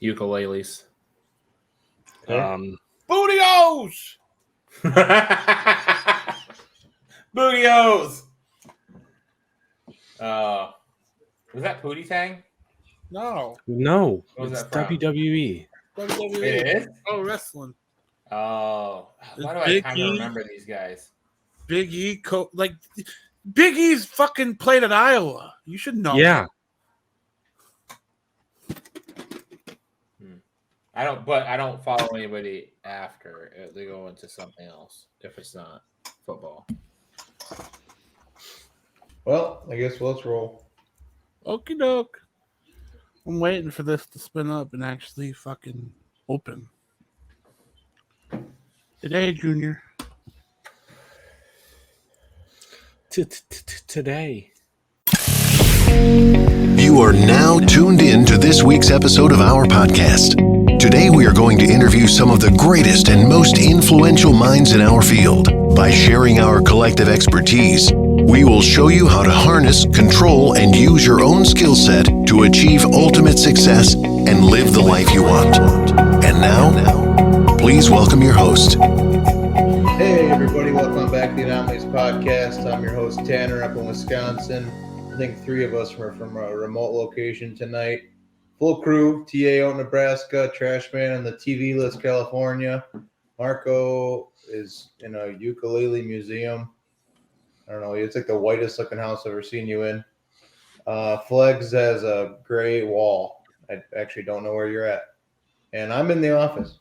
Ukuleles. Booty-O's! Booty-O's! Was that Pootie Tang? No. It's WWE. WWE. It is? Oh, wrestling. Oh. Why do I Big kind of E. remember these guys? Big E. Big E's fucking played at Iowa. You should know. Yeah. I don't follow anybody after they go into something else if it's not football. Well, I guess let's roll. Okie doke. I'm waiting for this to spin up and actually fucking open. Today, Junior. Today. You are now tuned in to this week's episode of our podcast. Today we are going to interview some of the greatest and most influential minds in our field. By sharing our collective expertise, we will show you how to harness, control, and use your own skill set to achieve ultimate success and live the life you want. And now, please welcome your host. Hey everybody, welcome back to the Anomalies Podcast. I'm your host Tanner up in Wisconsin. I think three of us are from a remote location tonight. Full crew, TA out in Nebraska, Trash Man in the TV list, California. Marco is in a ukulele museum. I don't know, it's like the whitest looking house I've ever seen you in. Flegs has a gray wall. I actually don't know where you're at. And I'm in the office.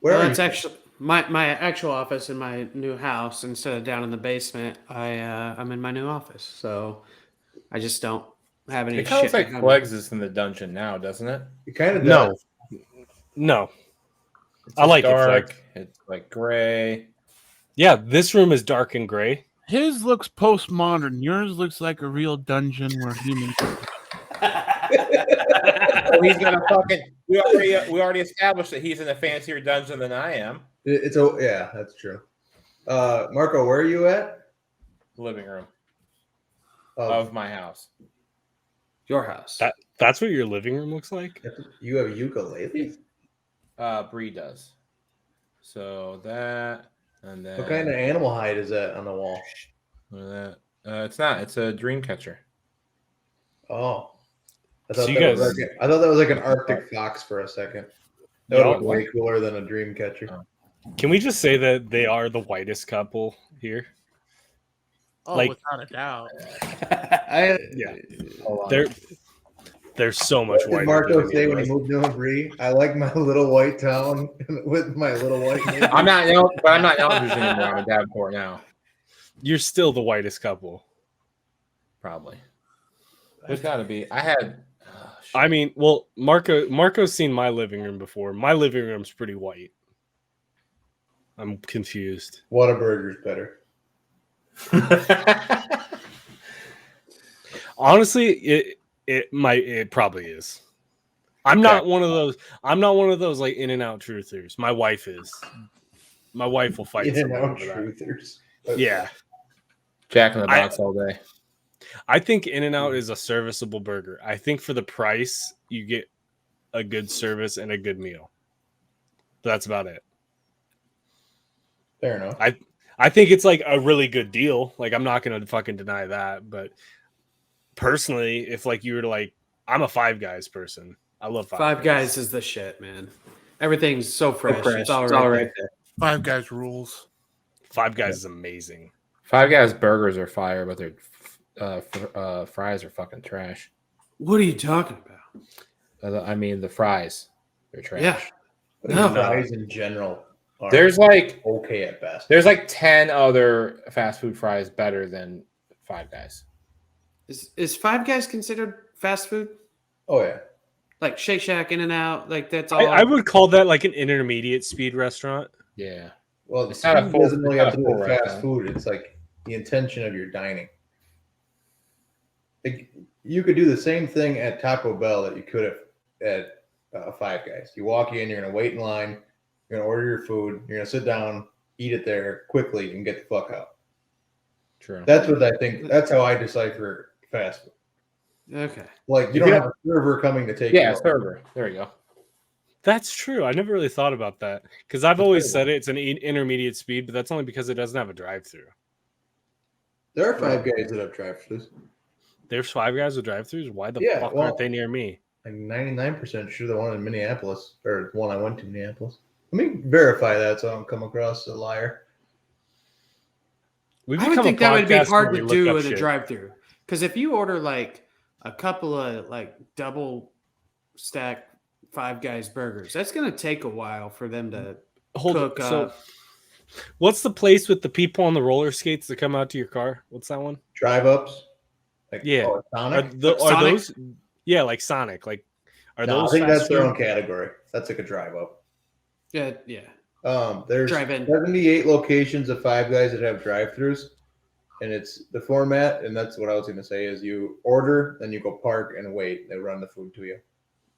Well, it's actually my actual office in my new house. Instead of down in the basement, I'm in my new office. So I just don't have any. It kind of looks like Flegs is in the dungeon now, doesn't it? It kind of does. No. It's I like dark. it. It's like gray. Yeah, this room is dark and gray. His looks postmodern. Yours looks like a real dungeon where humans. Well, he's gonna fucking. We already established that he's in a fancier dungeon than I am. Yeah, that's true. Marco, where are you at? Living room of my house. Your house. That's what your living room looks like? You have a ukulele? Bree does. So that and then. What kind of animal hide is that on the wall? It's not. It's a dream catcher. Oh, I thought So that was like an Arctic fox for a second. That would look way cooler than a dream catcher. Can we just say that they are the whitest couple here? Oh, without a doubt. They're so much whiter. What did Marco say when he moved to Bree? I like my little white town with my little white neighbor. I'm not Eldridge anymore. I'm a Davenport now. You're still the whitest couple. Probably. There's got to be. I had. I mean, well, Marco's seen my living room before. My living room's pretty white. I'm confused. Whataburger's better. Honestly, it probably is. I'm not one of those like in and out truthers. My wife is. My wife will fight. In and out truthers. Yeah. Jack in the Box all day. I think In-N-Out is a serviceable burger. I think for the price, you get a good service and a good meal. That's about it. Fair enough. I think it's like a really good deal. Like, I'm not going to fucking deny that. But personally, if like you were to like, I'm a Five Guys person. I love Five Guys is the shit, man. Everything's so fresh. It's all right there. Five Guys rules. Five Guys is amazing. Five Guys burgers are fire, but their fries are fucking trash. What are you talking about? I mean, the fries, they're trash. Yeah. No. Fries in general are there's like okay at best. There's like 10 other fast food fries better than Five Guys. Is Five Guys considered fast food? Oh yeah. Like Shake Shack, In-N-Out, like that's all. I would call that like an intermediate speed restaurant. Yeah. Well, it's not a full. Doesn't really have to do with fast food. It's like the intention of your dining. Like, you could do the same thing at Taco Bell that you could have at Five Guys. You walk in, you're gonna wait in line, you're gonna order your food, you're gonna sit down, eat it there quickly, and get the fuck out. True. That's what I think. That's how I decipher fast food. Okay. Like you don't have a server coming to take you out. server. There you go. That's true. I never really thought about that because I've always said it's an intermediate speed, but that's only because it doesn't have a drive-through. There are 5 guys that have drive-thrus. There's 5 guys with drive-thrus. Why the fuck aren't they near me? I'm 99% sure the one in Minneapolis, or the one I went to Minneapolis. Let me verify that so I don't come across a liar. I would think that would be hard to do with a drive-through, because if you order like a couple of like double stack Five Guys burgers, that's going to take a while for them to cook up. So, what's the place with the people on the roller skates that come out to your car? What's that one? Drive ups. Like, yeah. Sonic? Are those? Yeah, like Sonic. Like, those? I think that's their own category. That's like a drive up. Yeah. There's 78 locations of Five Guys that have drive-thrus, and it's the format. And that's what I was going to say: is you order, then you go park and wait. They run the food to you.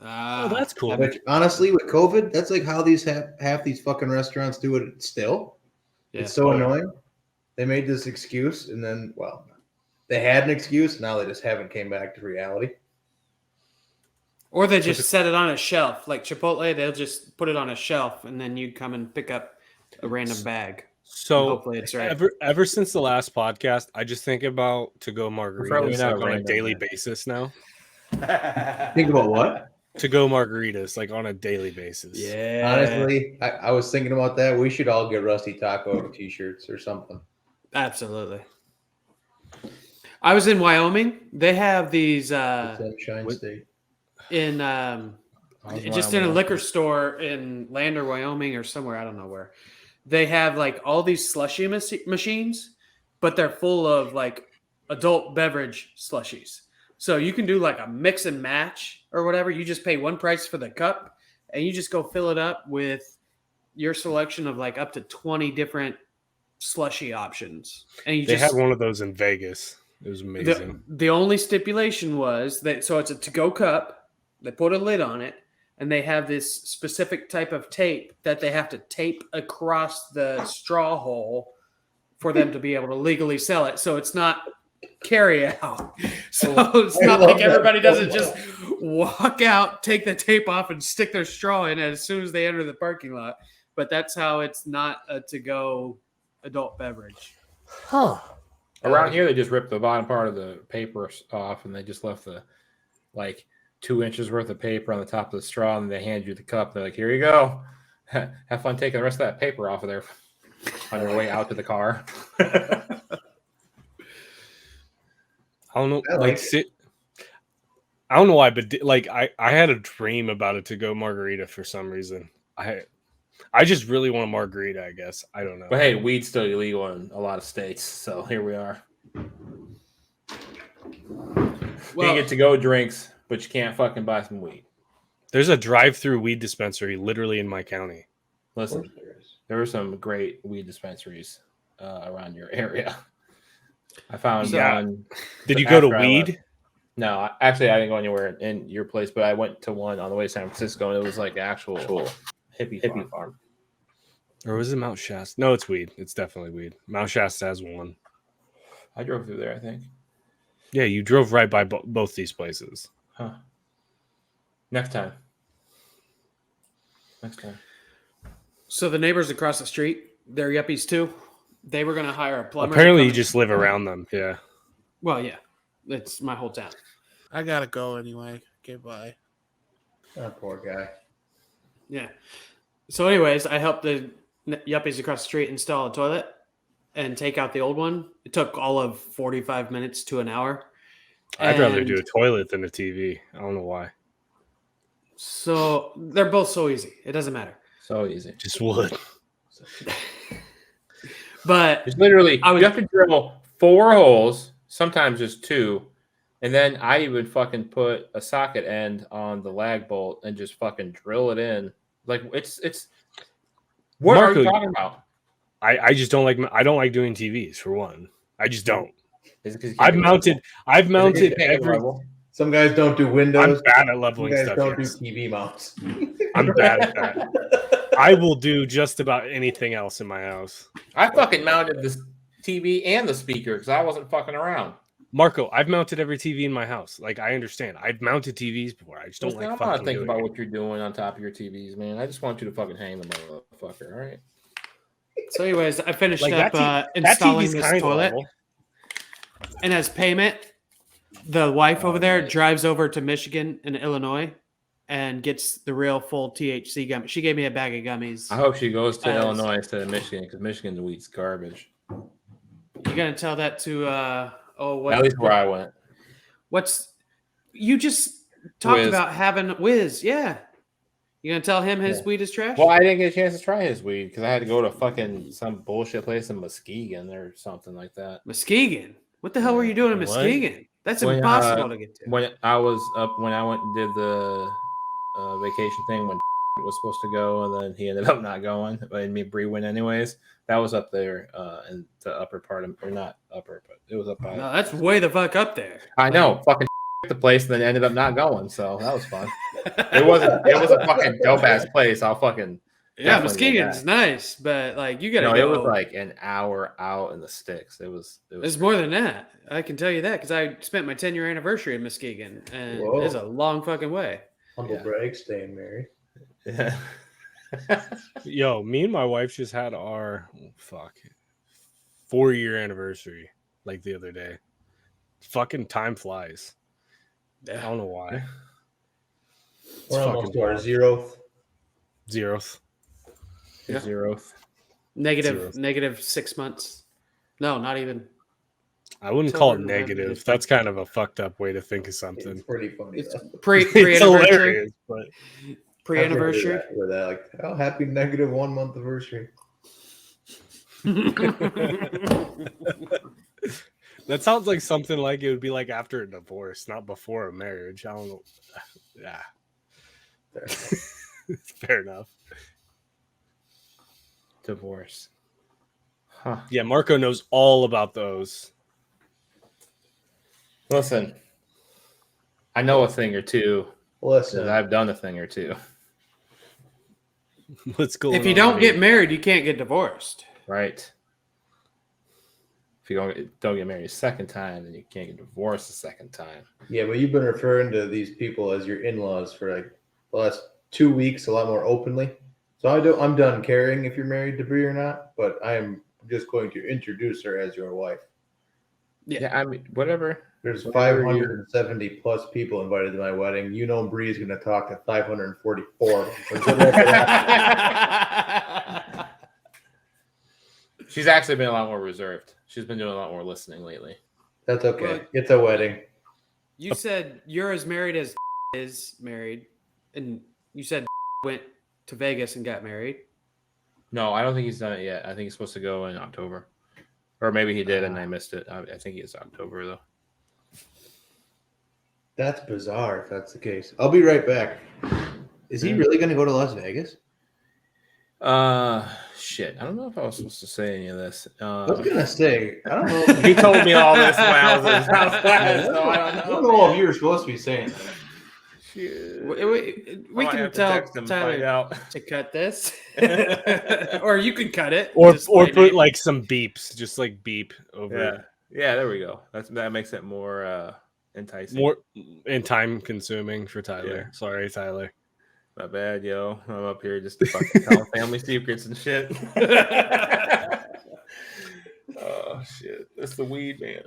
Oh, that's cool. Which honestly, with COVID, that's like how these half these fucking restaurants do it still. Yeah. It's so annoying. They made this excuse, and then they had an excuse. Now they just haven't came back to reality. Or they just set it on a shelf, like Chipotle. They'll just put it on a shelf, and then you come and pick up a random bag. So hopefully it's right. Ever since the last podcast, I just think about to-go margaritas on a daily basis now. Think about what? To-go margaritas, like on a daily basis. Yeah. Honestly, I was thinking about that. We should all get Rusty Taco t-shirts or something. Absolutely. I was in Wyoming. They have these Sunshine State. In just in a liquor store in Lander, Wyoming, or somewhere, I don't know where. They have like all these slushy machines, but they're full of like adult beverage slushies. So you can do like a mix and match or whatever. You just pay one price for the cup, and you just go fill it up with your selection of like up to 20 different slushy options. And they had one of those in Vegas. It was amazing. The only stipulation was that so it's a to-go cup. They put a lid on it, and they have this specific type of tape that they have to tape across the straw hole for them to be able to legally sell it. So it's not carry out. So it's not like everybody doesn't just walk out, take the tape off, and stick their straw in as soon as they enter the parking lot. But that's how it's not a to-go adult beverage. Huh. Around here, they just ripped the bottom part of the paper off, and they just left the 2 inches worth of paper on the top of the straw, and they hand you the cup. They're like, "Here you go. Have fun taking the rest of that paper off of there on your way out to the car." I don't know, I don't know why, but I had a dream about a to-go margarita for some reason. I just really want a margarita, I guess. I don't know. But hey, weed's still illegal in a lot of states, so here we are. You can get to-go drinks, but you can't fucking buy some weed. There's a drive-through weed dispensary literally in my county. Listen, there are some great weed dispensaries around your area. I found one. Did you go to weed? No, actually, I didn't go anywhere in your place, but I went to one on the way to San Francisco, and it was like actual hippie farm. Or was it Mount Shasta? No, it's weed. It's definitely weed. Mount Shasta has one. I drove through there, I think. Yeah, you drove right by both these places. Huh. Next time. So the neighbors across the street, they're yuppies too. They were going to hire a plumber. Apparently, you just live around them. Yeah. Well, yeah. It's my whole town. I got to go anyway. Okay, bye. Oh, poor guy. Yeah. So anyways, I helped the yuppies across the street install a toilet and take out the old one. It took all of 45 minutes to an hour. I'd rather do a toilet than a TV. I don't know why. So they're both so easy. It doesn't matter. So easy. Just wood. But it's literally, you have to drill 4 holes, sometimes just 2. And then I even fucking put a socket end on the lag bolt and just fucking drill it in. Like it's what Marco, are you talking about? I just don't like doing TVs for one. I just don't. I've mounted every. Some guys don't do windows. I'm bad at leveling Some guys stuff. Don't do TV mounts. I'm bad at that. I will do just about anything else in my house. I fucking mounted this TV and the speaker because I wasn't fucking around. Marco, I've mounted every TV in my house. Like, I understand. I've mounted TVs before. I just don't Listen, like I'm fucking not thinking doing about it. what you're doing on top of your TVs, man. I just want you to fucking hang the motherfucker, all right? So, anyways, I finished Like, up that installing TV's this kinda toilet, level. and as payment, the wife over there nice. drives over to Michigan and Illinois and gets the real full THC gummy. She gave me a bag of gummies. I hope she goes to As- Illinois instead of Michigan because Michigan's weed's garbage. You gonna tell that to what? At least where I went. What's you just talked Wiz. about having Wiz? Yeah, you gonna tell him his Yeah. weed is trash? Well, I didn't get a chance to try his weed because I had to go to fucking some bullshit place in Muskegon or something like that. Muskegon. What the hell were you doing in What? Muskegon? That's When, impossible to get to. When I was up, when I went and did the vacation thing when was supposed to go, and then he ended up not going, and me and Bree went anyways. That was up there in the upper part of, or not upper, but it was up by. No, that's way the fuck up there. I know, fucking the place, and then ended up not going. So that was fun. It was a fucking dope ass place. I'll fucking Yeah, definitely get Muskegon's that. nice, but like you gotta No, go. it was like an hour out in the sticks. It was It's more than that. I can tell you that because I spent my 10-year anniversary in Muskegon, and Whoa. it's a long fucking way. Humble Yeah. brag, staying married. yeah. Yo, me and my wife just had our 4-year anniversary like the other day. Fucking time flies. I don't know why. It's We're almost fucking to our wild. 0th. 0th. Yeah. Zeroth. Negative 6 months. No, not even. I wouldn't call it October, November, negative. December. That's kind of a fucked up way to think of It's something. pretty funny. It's though. It's pre-anniversary. hilarious, but Pre-anniversary. With that, like, oh, happy negative 1 month anniversary. that sounds like something like it would be like after a divorce, not before a marriage. I don't know. Yeah, fair enough. Divorce. Huh. Yeah, Marco knows all about those. Listen, I know a thing or two because Listen, I've done a thing or two. What's going on? If you don't here? get married, you can't get divorced. Right. If you don't get married a second time, then you can't get divorced a second time. yeah, but you've been referring to these people as your in-laws for like the last 2 weeks a lot more openly. So I'm done caring if you're married to Bree or not, but I am just going to introduce her as your wife. Yeah, I mean, whatever. There's Whatever 570 plus people invited to my wedding. You know, Bree's going to talk to 544. She's actually been a lot more reserved. She's been doing a lot more listening lately. That's okay. Well, It's a wedding. You said you're as married as is married, and you said went to Vegas and got married. No, I don't think he's done it yet. I think he's supposed to go in October. Or maybe he did and I missed it. I think it's October, though. That's bizarre if that's the case. I'll be right back. Is he really going to go to Las Vegas? Shit. I don't know if I was supposed to say any of this. I was going to say, I don't know. He told me all this when I was in South West, so I I don't don't know. know if you were supposed to be saying that. Shit. We I might can have to tell text him and find Tyler out. to cut this, or you can cut it, Or Just or like- put like some beeps, just like beep over Yeah. Yeah, there we go. That makes it more enticing. more and time consuming for Tyler. Yeah. Sorry, Tyler. My bad, yo. I'm up here just to fucking tell family secrets and shit. Oh shit. That's the weed, man.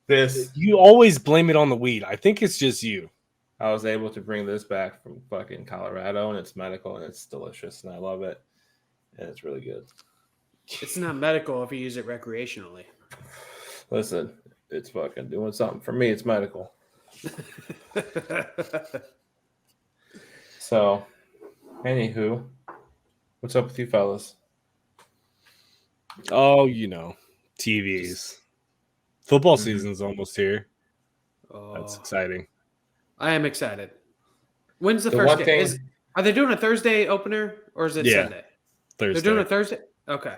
This You always blame it on the weed. I think it's just you. I was able to bring this back from fucking Colorado, and it's medical and it's delicious and I love it. And it's really good. It's not medical if you use it recreationally. Listen, it's fucking doing something for me. It's medical. So, anywho, what's up with you fellas? Oh, you know, TVs. Football Mhm. season's almost here. Oh, That's exciting. I am excited. When's the The first one game? thing- Are they doing a Thursday opener or is it Yeah, Sunday? Thursday. They're doing a Thursday. Okay.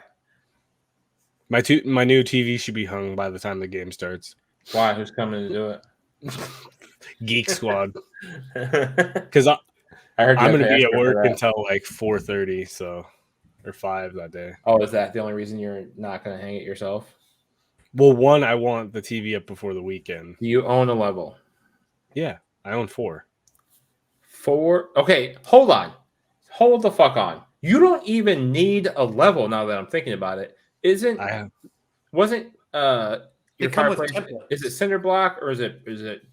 My new TV should be hung by the time the game starts. Why? Who's coming to do it? Geek Squad, I because heard I'm you going to have be ask at her for work that. until like 4:30, so or 5 that day. Oh, is that the only reason you're not going to hang it yourself? Well, one, I want the TV up before the weekend. You own a level. Yeah, I own 4. 4. Okay, hold on. Hold the fuck on. You don't even need a level now that I'm thinking about it. Wasn't They your come with fireplace, templates. is it cinder block or is it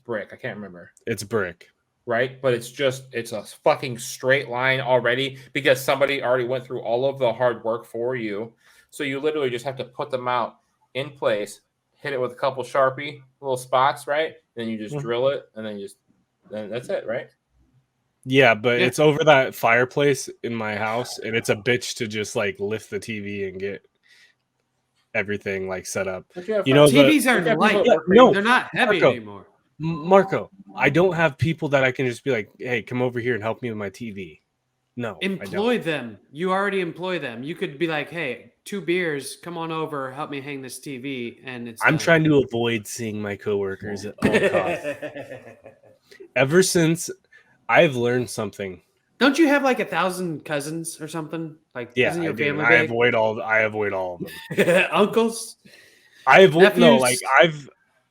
brick? I can't remember. It's brick. Right? But it's a fucking straight line already because somebody already went through all of the hard work for you. So you literally just have to put them out in place, hit it with a couple Sharpie little spots, right? Then you just drill it and then that's it, right? Yeah, but it's over that fireplace in my house, and it's a bitch to just like lift the TV and get everything like set up. You know, TVs are light. No, they're not heavy Marco. anymore. Marco, I don't have people that I can just be like, hey, come over here and help me with my TV. No, Employ them. You already employ them. You could be like, hey, 2 beers, come on over, help me hang this TV. And I'm trying to avoid seeing my coworkers at all costs. Ever since I've learned something. Don't you have like 1,000 cousins or something? Like, yeah, isn't your I do. family I big? avoid all of them. Uncles? I avoid Nephews?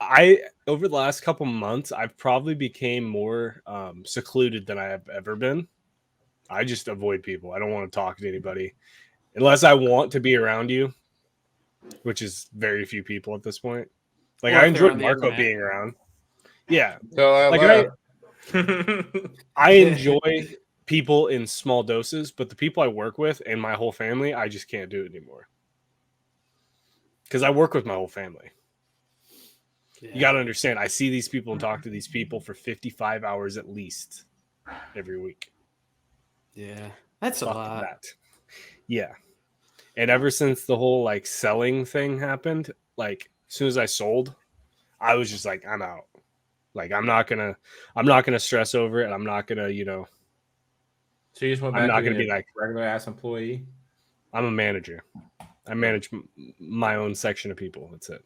I over the last couple months, I've probably became more secluded than I have ever been. I just avoid people. I don't want to talk to anybody unless I want to be around you, which is very few people at this point. Like, I enjoy Marco being around. Yeah. So I enjoy people in small doses, but the people I work with and my whole family, I just can't do it anymore. Because I work with my whole family. Yeah. You got to understand, I see these people and talk to these people for 55 hours at least every week. Yeah, that's a lot. Yeah. And ever since the whole like selling thing happened, like as soon as I sold, I was just like, I'm out. Like, I'm not gonna stress over it. I'm not gonna, So you just went back I'm not gonna be like regular ass employee. I'm a manager. I manage my own section of people. That's it.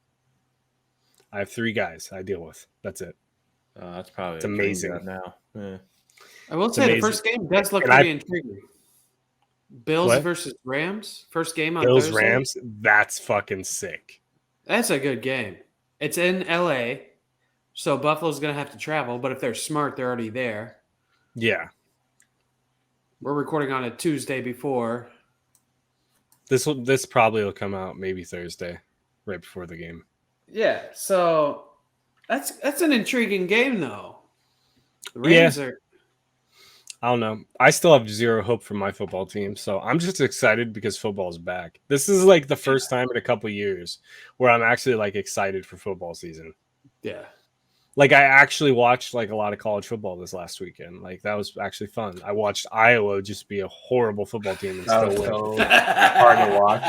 I have 3 guys I deal with. That's it. That's probably it's amazing now. Yeah. I will say the first game does look pretty intriguing. Bills versus Rams. First game on Bills Thursday. Rams. That's fucking sick. That's a good game. It's in LA, so Buffalo's gonna have to travel. But if they're smart, they're already there. Yeah. We're recording on a Tuesday before. This probably will come out maybe Thursday, right before the game. Yeah. So that's an intriguing game though. The Rams are. I don't know. I still have zero hope for my football team, so I'm just excited because football's back. This is like the first time in a couple years where I'm actually like excited for football season. Yeah. Like, I actually watched like a lot of college football this last weekend. Like, that was actually fun. I watched Iowa just be a horrible football team and still win. So hard to watch.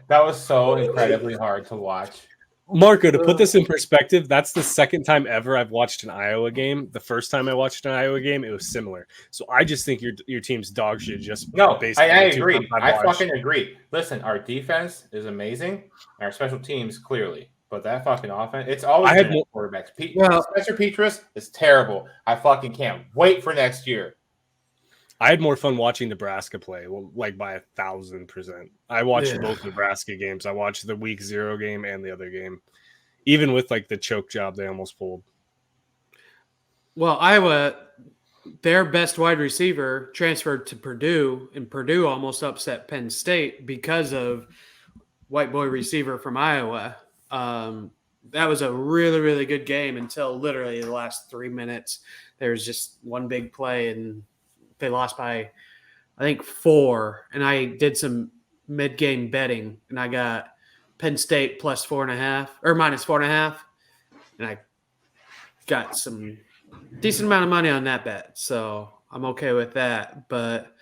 That was so incredibly hard to watch. Marco, to put this in perspective, that's the second time ever I've watched an Iowa game. The first time I watched an Iowa game, it was similar. So I just think your team's dog shit. Just no, I agree. I fucking agree. Listen, our defense is amazing. Our special teams clearly, but that fucking offense, it's always been quarterbacks. Spencer Petras is terrible. I fucking can't wait for next year. I had more fun watching Nebraska play, like by 1,000%. I watched both Nebraska games. I watched the week 0 game and the other game, even with like the choke job they almost pulled. Well, Iowa, their best wide receiver transferred to Purdue, and Purdue almost upset Penn State because of white boy receiver from Iowa. That was a really, really good game until literally the last 3 minutes. There was just one big play and they lost by, I think, 4. And I did some mid-game betting, and I got Penn State plus 4.5 or minus 4.5, and I got some decent amount of money on that bet. So I'm okay with that. But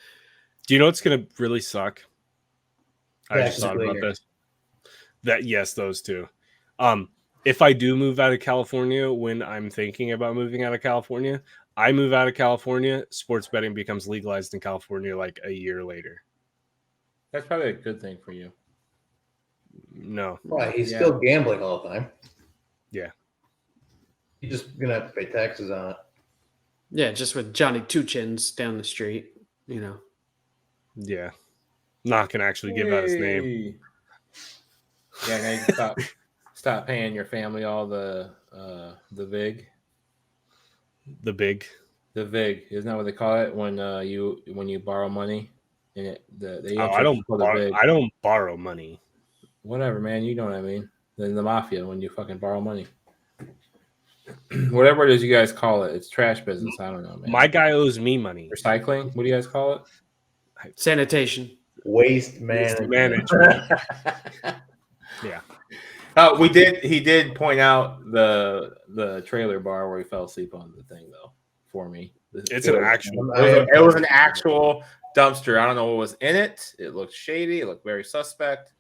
do you know what's going to really suck? I just thought about this. Those two. If I do move out of California, when I'm thinking about moving out of California, I move out of California, sports betting becomes legalized in California like a year later. That's probably a good thing for you. No. Why? He's still gambling all the time. Yeah. He's just going to have to pay taxes on it. Yeah, just with Johnny Two Chins down the street, Yeah. Not going to actually give out his name. Yeah, now you can stop paying your family all the vig. The big. The vig, isn't that what they call it when you borrow money? And the Oh, I don't borrow money. Whatever, man. You know what I mean. Then the mafia when you fucking borrow money. Whatever it is you guys call it, it's trash business. I don't know, man. My guy owes me money. Recycling? What do you guys call it? Sanitation. Waste management. Yeah. Oh, he did point out the trailer bar where he fell asleep on the thing though for me. It's an actual. It was an actual dumpster. I don't know what was in it. It looked shady. It looked very suspect.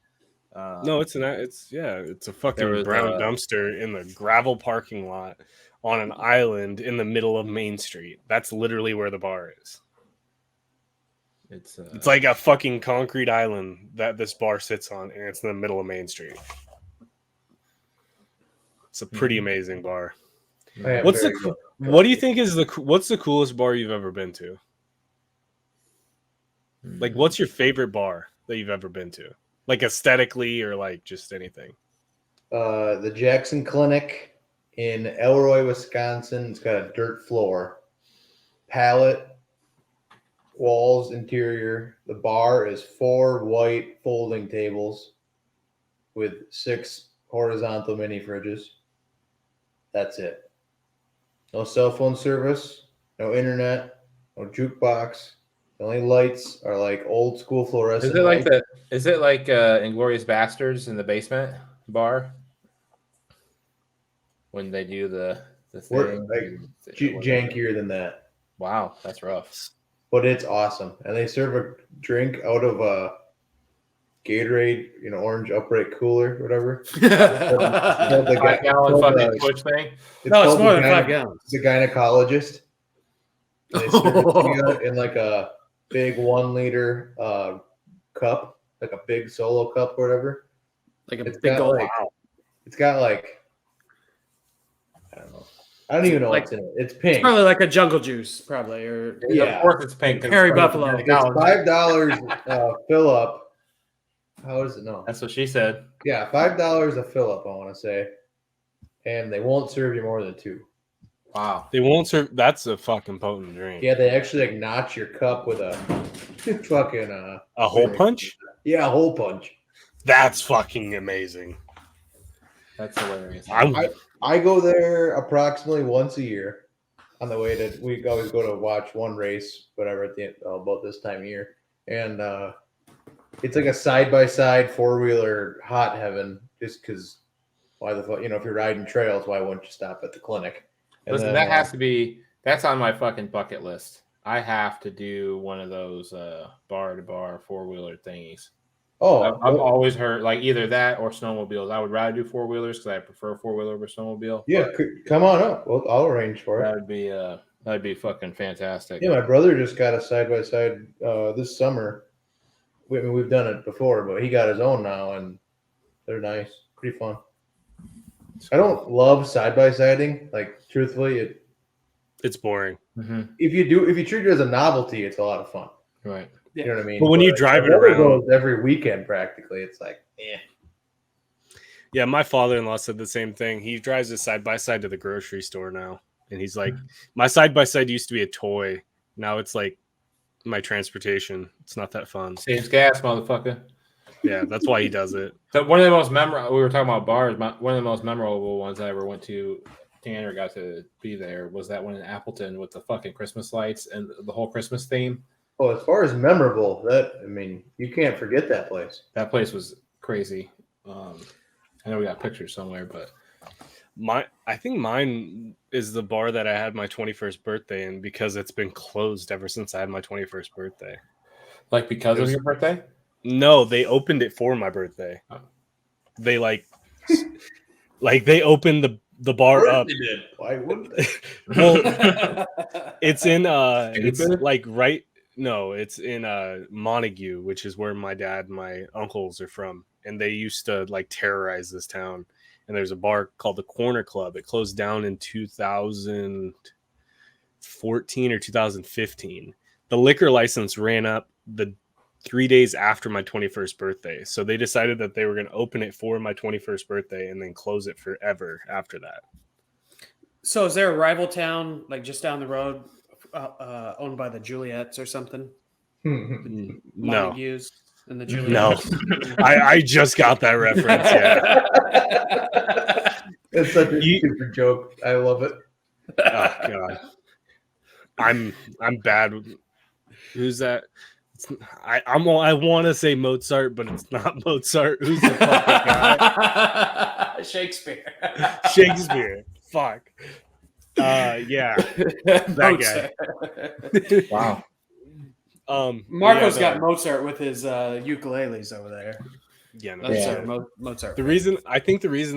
No, it's a fucking brown dumpster in the gravel parking lot on an island in the middle of Main Street. That's literally where the bar is. It's like a fucking concrete island that this bar sits on, and it's in the middle of Main Street. It's a pretty amazing bar. What do you think is what's the coolest bar you've ever been to? Like, what's your favorite bar that you've ever been to? Like aesthetically or like just anything? The Jackson Clinic in Elroy, Wisconsin. It's got a dirt floor, pallet, walls, interior. The bar is 4 white folding tables with 6 horizontal mini fridges. That's it. No cell phone service, no internet, no jukebox. The only lights are like old school fluorescent. Is it like Inglourious Bastards in the basement bar when they do the thing? Jankier than that. Wow, that's rough. But it's awesome, and they serve a drink out of a Gatorade, orange upright cooler, whatever. The 5-gallon fucking push thing. No, it's more than 5 gallons. It's a gynecologist. They serve it to you in like a big 1-liter cup, like a big solo cup or whatever. Like a big old. It's got like, I don't know. I don't even know what's in it. It's pink. It's probably like a jungle juice, probably, or Of course, it's pink. Hairy Buffalo. It's $5 fill up. How is it? No, that's what she said. Yeah, $5 a fill up. I want to say, and they won't serve you more than 2. Wow, they won't serve. That's a fucking potent drink. Yeah, they actually like notch your cup with a fucking a hole punch. Yeah, a hole punch. That's fucking amazing. That's hilarious. I go there approximately once a year on the way to. We always go to watch one race, whatever, at the end, about this time of year, and it's like a side-by-side 4-wheeler hot heaven. Just because, why the fuck? If you're riding trails, why wouldn't you stop at the clinic? And listen, that has to be. That's on my fucking bucket list. I have to do one of those bar-to-bar 4-wheeler thingies. Oh, I've always heard like either that or snowmobiles. I would rather do 4-wheelers because I prefer 4-wheeler over snowmobile. Yeah, come on up. I'll arrange for it. That'd be fucking fantastic. Yeah, my brother just got a side-by-side this summer. We've done it before, but he got his own now, and they're nice, pretty fun. I don't love side-by-siding. Like, truthfully, it's boring. Mm-hmm. If you treat it as a novelty, it's a lot of fun. Right. You know what I mean? But when you drive it around every weekend, practically, it's like, eh. Yeah, my father-in-law said the same thing. He drives his side-by-side to the grocery store now, and he's like, my side-by-side used to be a toy. Now it's like my transportation. It's not that fun. Saves gas, motherfucker. Yeah, that's why he does it. So one of the most memorable. We were talking about bars. One of the most memorable ones I ever went to. Tanner got to be there. Was that one in Appleton with the fucking Christmas lights and the whole Christmas theme? Oh, as far as memorable, you can't forget that place. That place was crazy. I know we got pictures somewhere, but I think mine is the bar that I had my 21st birthday in because it's been closed ever since I had my 21st birthday. Like because of your birthday? No, they opened it for my birthday. Oh. They like they opened the bar up. They did. Why wouldn't they? Well, it's in it's like right. No, it's in Montague, which is where my dad and my uncles are from. And they used to like terrorize this town. And there's a bar called the Corner Club. It closed down in 2014 or 2015. The liquor license ran up the 3 days after my 21st birthday. So they decided that they were going to open it for my 21st birthday and then close it forever after that. So is there a rival town like just down the road, owned by the Juliettes or something? No, Montagues and the Juliettes. no. I just got that reference. Yeah. It's such a stupid joke. I love it. Oh God, I'm bad. Who's that? I want to say Mozart, but it's not Mozart. Who's the fucking guy? Shakespeare. Shakespeare. Fuck. Yeah, that guy. Wow. Marco's got Mozart with his ukuleles over there. Yeah, no, That's Mozart. the reason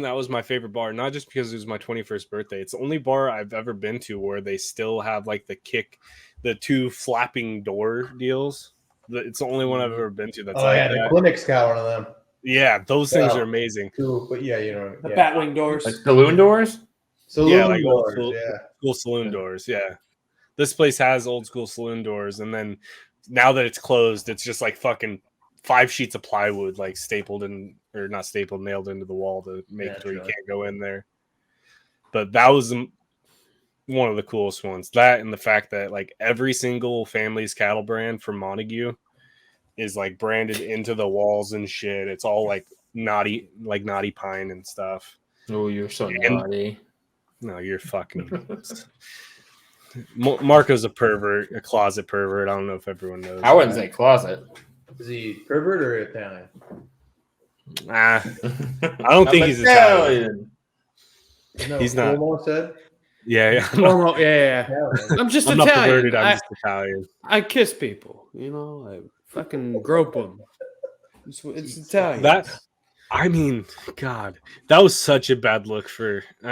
that was my favorite bar, not just because it was my 21st birthday, it's the only bar I've ever been to where they still have like the two flapping door deals. It's the only one I've ever been to. That's the Clinic's got one of them. Yeah, those things are amazing. But yeah, the Batwing doors, like saloon doors. Saloon old doors, school saloon doors. Yeah, this place has old school saloon doors, and then now that it's closed, it's just like fucking 5 sheets of plywood, like stapled in, or not stapled, nailed into the wall to make it where you can't go in there. But that was one of the coolest ones. That and the fact that like every single family's cattle brand from Montague is like branded into the walls and shit. It's all like naughty pine and stuff. Oh, you're so naughty. No, you're fucking. Marco's a pervert, a closet pervert. I don't know if everyone knows. I wouldn't say closet. Is he pervert or Italian? I don't think he's Italian. No, he's not. Cuomo said? Yeah. Yeah. I'm just I'm Italian. not perverted. I'm just Italian. I kiss people. You know, I fucking grope them. It's Italian. God, that was such a bad look for. I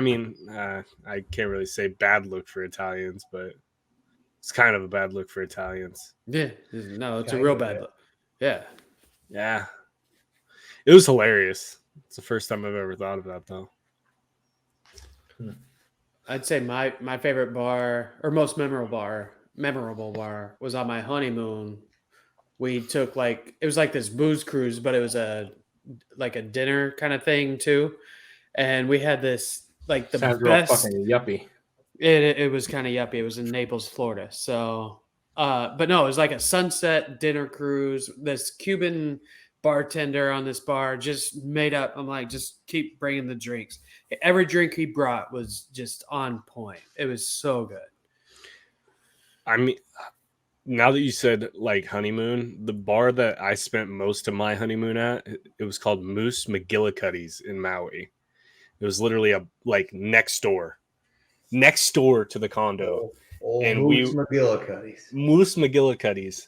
can't really say bad look for Italians, but it's kind of a bad look for Italians. Yeah, no, it's a real bad look. Yeah. It was hilarious. It's the first time I've ever thought of that, though. I'd say my favorite bar or most memorable bar was on my honeymoon. We took it was like this booze cruise, but it was a dinner kind of thing too. And we had this like the Sounds best real fucking yuppie. It was kind of yuppie. It was in Naples, Florida. So but no, it was like a sunset dinner cruise. This Cuban bartender on this bar just made up. I'm like, just keep bringing the drinks. Every drink he brought was just on point. It was so good. I mean, now that you said like honeymoon, the bar that I spent most of my honeymoon at, it was called Moose McGillicuddy's in Maui. It was literally next door to the condo. And Moose McGillicuddy's. Moose McGillicuddy's.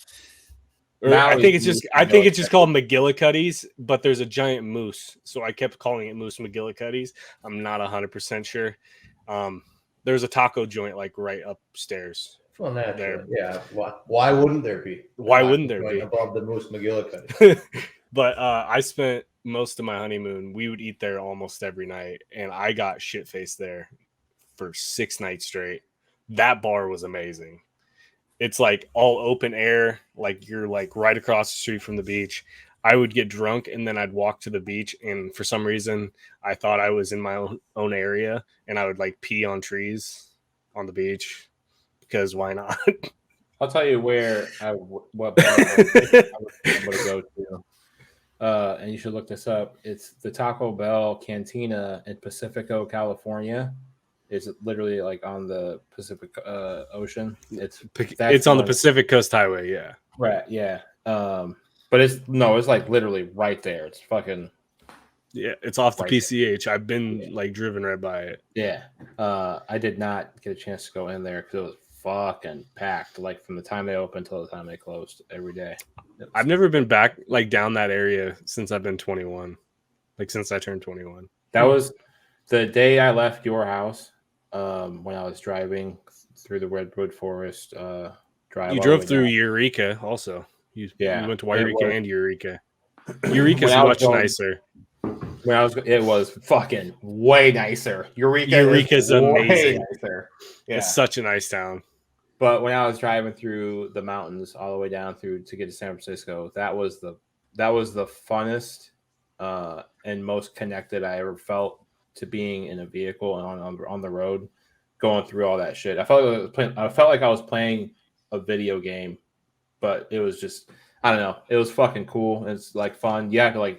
I think it's just called McGillicuddy's, but there's a giant moose, so I kept calling it Moose McGillicuddy's. I'm not 100% sure. There's a taco joint like right upstairs. Well, naturally, yeah. Why wouldn't there be? Why wouldn't there be above the Moose McGillicuddy? But I spent most of my honeymoon. We would eat there almost every night, and I got shit faced there for 6 nights straight. That bar was amazing. It's like all open air, like you're like right across the street from the beach. I would get drunk and then I'd walk to the beach, and for some reason I thought I was in my own area, and I would like pee on trees on the beach because why not? I'll tell you what bar I would go to. And you should look this up. It's the Taco Bell Cantina in Pacifico, California. It's literally like on the Pacific Ocean. It's on the Pacific Coast Highway, yeah. Right, yeah. But it's like literally right there. It's fucking it's off the right PCH. There. I've been like driven right by it. Yeah. I did not get a chance to go in there because it was fucking packed. Like from the time they opened till the time they closed every day. I've never been back like down that area since I've been 21. Like since I turned 21. That was the day I left your house. When I was driving through the redwood forest, you drove through Eureka also. You went to Eureka and Eureka. Eureka's much nicer. It was fucking way nicer. Eureka's amazing. Nicer. Yeah. It's such a nice town. But when I was driving through the mountains all the way down through to get to San Francisco, that was the funnest and most connected I ever felt to being in a vehicle and on the road, going through all that shit. I felt like I was playing a video game, but it was just, I don't know. It was fucking cool. It's like fun. You have to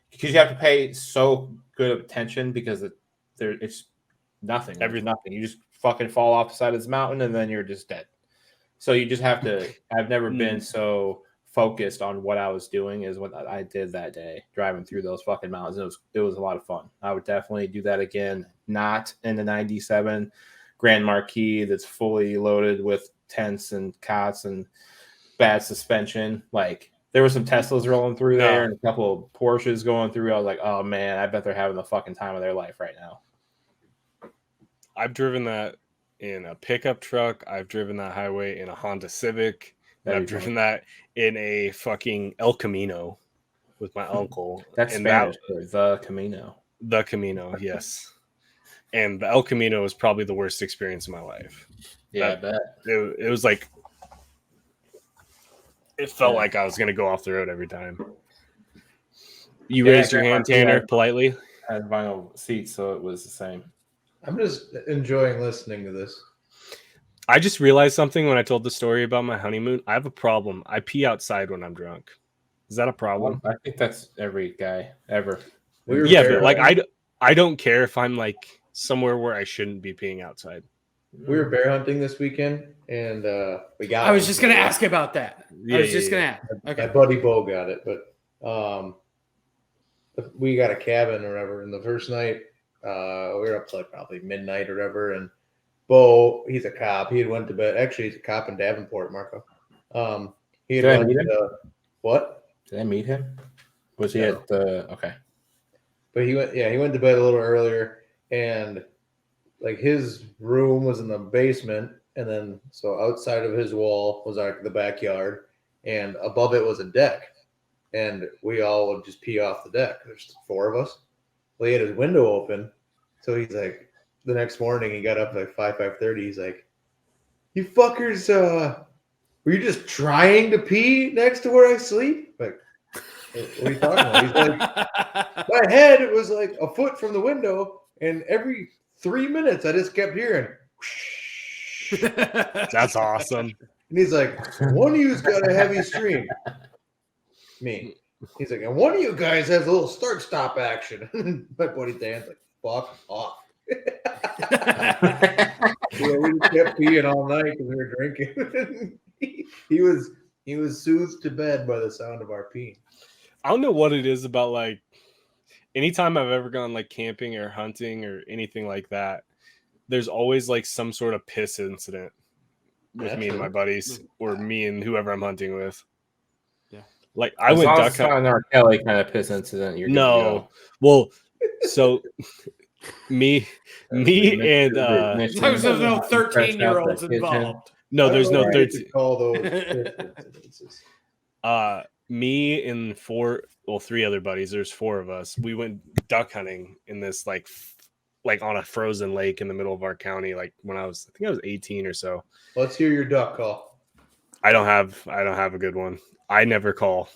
because you have to pay so good of attention because it's nothing. Nothing. You just fucking fall off the side of this mountain and then you're just dead. So you just have to. I've never been so focused on what I was doing as what I did that day, driving through those fucking mountains. It was a lot of fun. I would definitely do that again. Not in the '97 Grand Marquis that's fully loaded with tents and cots and bad suspension. Like there were some Teslas rolling through there and a couple of Porsches going through. I was like, oh man, I bet they're having the fucking time of their life right now. I've driven that in a pickup truck. I've driven that highway in a Honda Civic. I've driven that in a fucking El Camino with my uncle. That's Spanish for the Camino. The Camino, yes. And the El Camino was probably the worst experience of my life. Yeah, I bet. It was like, it felt like I was going to go off the road every time. You raised your hand, Tanner, politely? I had vinyl seats, so it was the same. I'm just enjoying listening to this. I just realized something when I told the story about my honeymoon. I have a problem. I pee outside when I'm drunk. Is that a problem? I think that's every guy ever. But like I don't care if I'm like somewhere where I shouldn't be peeing outside. We were bear hunting this weekend, and we got. I was just gonna ask about that. I was just gonna ask. Okay. My buddy Bo got it, but we got a cabin or whatever. And the first night, we were up to like probably midnight or whatever, and Bo, he's a cop. He had went to bed. Actually, he's a cop in Davenport, Marco. He had went to what? Did I meet him? Was he at the okay? But he went to bed a little earlier, and like his room was in the basement, and then so outside of his wall was like the backyard, and above it was a deck, and we all would just pee off the deck. There's 4 of us. Well, he had his window open, so he's like. The next morning, he got up like 5:30. He's like, "You fuckers, were you just trying to pee next to where I sleep?" Like, what are you talking about? He's like, my head was like a foot from the window, and every 3 minutes, I just kept hearing. That's awesome. And he's like, "One of you's got a heavy stream." Me. He's like, "And one of you guys has a little start-stop action." And my buddy Dan's like, "Fuck off." Yeah, we just kept peeing all night because we were drinking. he was soothed to bed by the sound of our peeing. I don't know what it is about like anytime I've ever gone like camping or hunting or anything like that, there's always like some sort of piss incident with me and my buddies or me and whoever I'm hunting with. Yeah. Like I went duck hunting. R. Kelly kind of piss incident. No. Well, so me and there's no 13-year-olds involved. No, there's no 13. Call those me and 3 other buddies. There's 4 of us. We went duck hunting in this like on a frozen lake in the middle of our county. Like when I think I was 18 or so. Let's hear your duck call. I don't have a good one. I never call.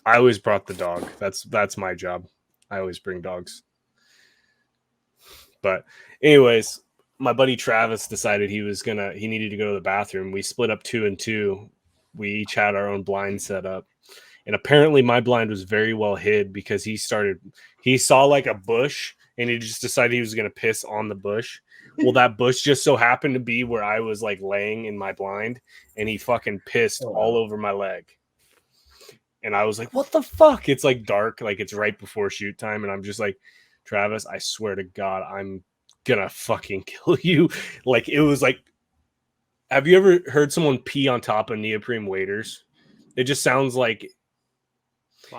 I always brought the dog. That's my job. I always bring dogs. But anyways, my buddy Travis decided he needed to go to the bathroom. We split up 2 and 2. We each had our own blind set up. And apparently my blind was very well hid because he saw like a bush and he just decided he was going to piss on the bush. Well, that bush just so happened to be where I was like laying in my blind and he fucking pissed all over my leg. And I was like, what the fuck? It's like dark, like it's right before shoot time. And I'm just like, Travis, I swear to God, I'm gonna fucking kill you. Like it was like, have you ever heard someone pee on top of Neoprene Waders? It just sounds like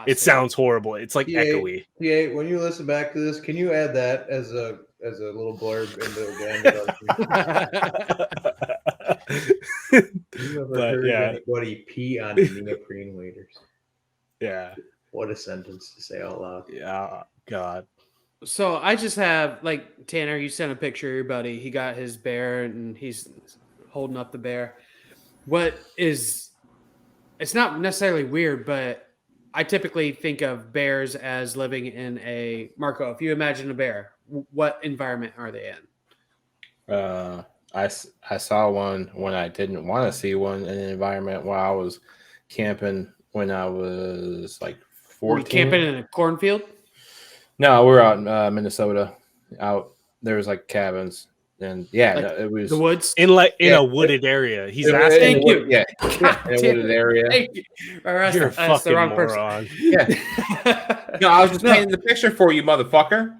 it sounds horrible. It's like echoey. Yeah, when you listen back to this, can you add that as a little blurb into the end? You ever heard anybody pee on Neoprene Waders? Yeah. What a sentence to say out loud. Yeah. God. So I just have like Tanner, you sent a picture of your buddy. He got his bear and he's holding up the bear. It's not necessarily weird, but I typically think of bears as living in a Marco. If you imagine a bear, what environment are they in? I saw one when I didn't want to see one in an environment while I was camping when I was like 14. Were you camping in a cornfield? No, we're out in Minnesota. Out there was like cabins, and it was The woods. In a wooded area. He's asking. Thank you. Yeah, in a wooded area. Thank you. You're a fucking moron. Yeah. No, I was just painting the picture for you, motherfucker.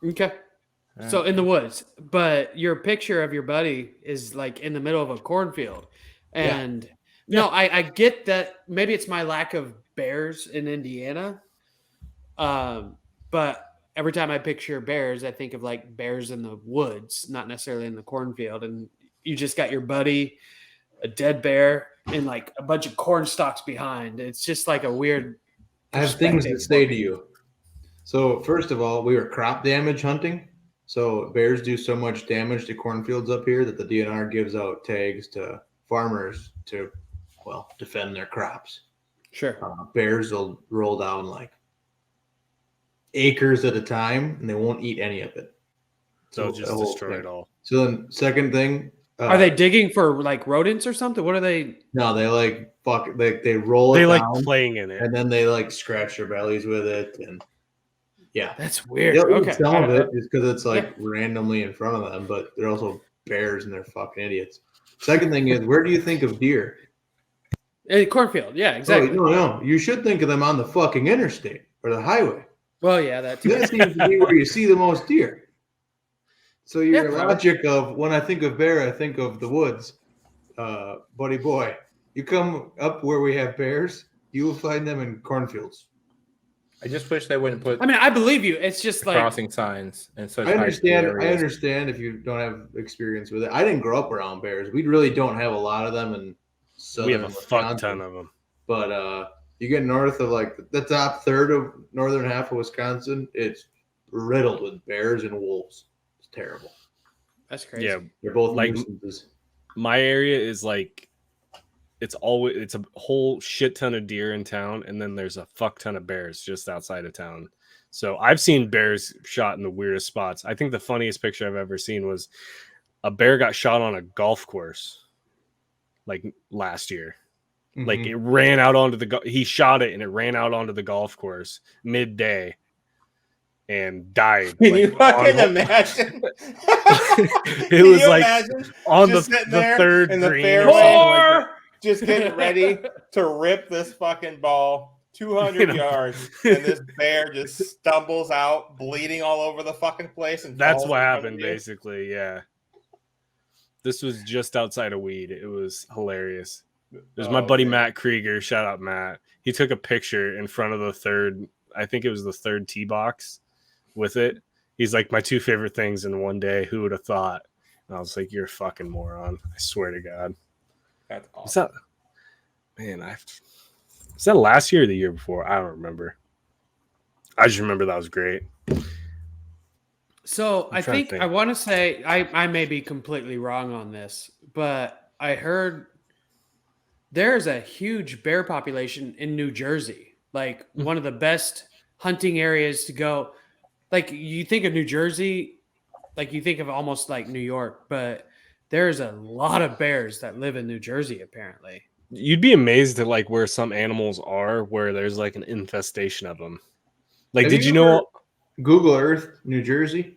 Okay. So in the woods, but your picture of your buddy is like in the middle of a cornfield. And no, I get that maybe it's my lack of bears in Indiana. But every time I picture bears, I think of like bears in the woods, not necessarily in the cornfield. And you just got your buddy, a dead bear, and like a bunch of corn stalks behind. It's just like a weird. I have things to say to you. So first of all, we were crop damage hunting. So bears do so much damage to cornfields up here that the DNR gives out tags to farmers to, defend their crops. Sure. Bears will roll down like acres at a time, and they won't eat any of it. So just destroy it all. So then, second thing, are they digging for like rodents or something? What are they? No, they like fuck. They roll it. They like down, playing in it, and then they like scratch their bellies with it, and that's weird. They'll Okay, eat some of it just because it's like randomly in front of them, but they're also bears and they're fucking idiots. Second thing is, where do you think of deer? A cornfield, yeah, exactly. Oh, no, you should think of them on the fucking interstate or the highway. Well, yeah, that seems to be where you see the most deer. So your logic of when I think of bear, I think of the woods. Buddy boy, you come up where we have bears, you will find them in cornfields. I just wish they wouldn't put. I mean, I believe you. It's just like crossing signs and such. I understand if you don't have experience with it. I didn't grow up around bears. We really don't have a lot of them in southern we have a Wisconsin. fuck ton of them. But you get north of like the top third of northern half of Wisconsin, it's riddled with bears and wolves. It's terrible. That's crazy. Yeah, they're both like nuisances. My area is like it's a whole shit ton of deer in town, and then there's a fuck ton of bears just outside of town. So I've seen bears shot in the weirdest spots. I think the funniest picture I've ever seen was a bear got shot on a golf course like last year. Mm-hmm. Like it ran out onto he shot it and it ran out onto the golf course midday and died. Can you fucking imagine? It was like on the third in the green. Fairway, just getting ready to rip this fucking ball 200 yards, and this bear just stumbles out, bleeding all over the fucking place. And that's what happened, basically. Yeah, this was just outside of Weed. It was hilarious. There's my buddy Matt Krieger. Shout out Matt. He took a picture in front of the third. I think it was the third tee box with it. He's like, my two favorite things in one day. Who would have thought? And I was like, you're a fucking moron. I swear to God. That's awesome. Was that last year or the year before? I don't remember. I just remember that was great. So I think I want to say I may be completely wrong on this, but I heard there's a huge bear population in New Jersey, like one of the best hunting areas to go. Like you think of New Jersey, like you think of almost like New York, but there's a lot of bears that live in New Jersey, apparently. You'd be amazed at like where some animals are, where there's like an infestation of them. Like, did you know Google Earth, New Jersey?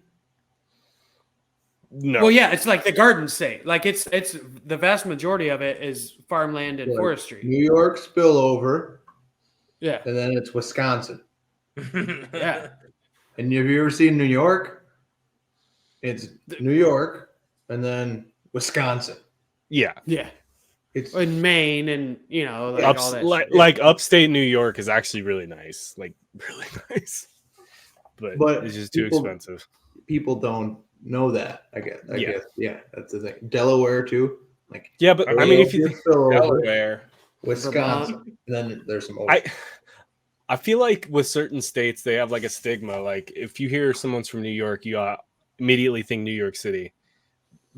No. Well, yeah, it's like the Garden State. Like it's the vast majority of it is farmland and forestry. New York spillover. Yeah. And then it's Wisconsin. Yeah. And have you ever seen New York? It's New York and then Wisconsin. Yeah. Yeah. It's in Maine and like all that like upstate New York is actually really nice. Like really nice. But it's just too expensive. People don't know that. I guess. Yeah, that's the thing. Delaware too. Like but I mean if you think Delaware, Wisconsin, and then there's some I feel like with certain states they have like a stigma. Like if you hear someone's from New York, you immediately think New York City.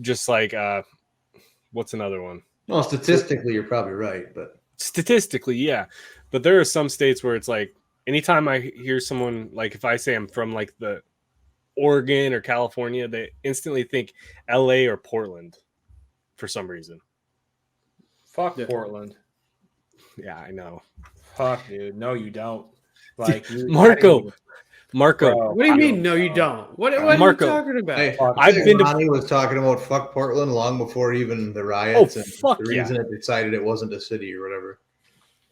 Just like what's another one? Well, statistically, you're probably right, but Statistically, yeah. But there are some states where it's like, anytime I hear someone, like if I say I'm from like the Oregon or California, they instantly think LA or Portland for some reason. Fuck Portland. Yeah, I know. Fuck, dude. No, you don't. Like Marco. Bro, What do you mean? No, you don't. What are Marco, you talking about? hey, I've been to- Ronnie was talking about fuck Portland long before even the riots and fuck the reason it decided it wasn't a city or whatever.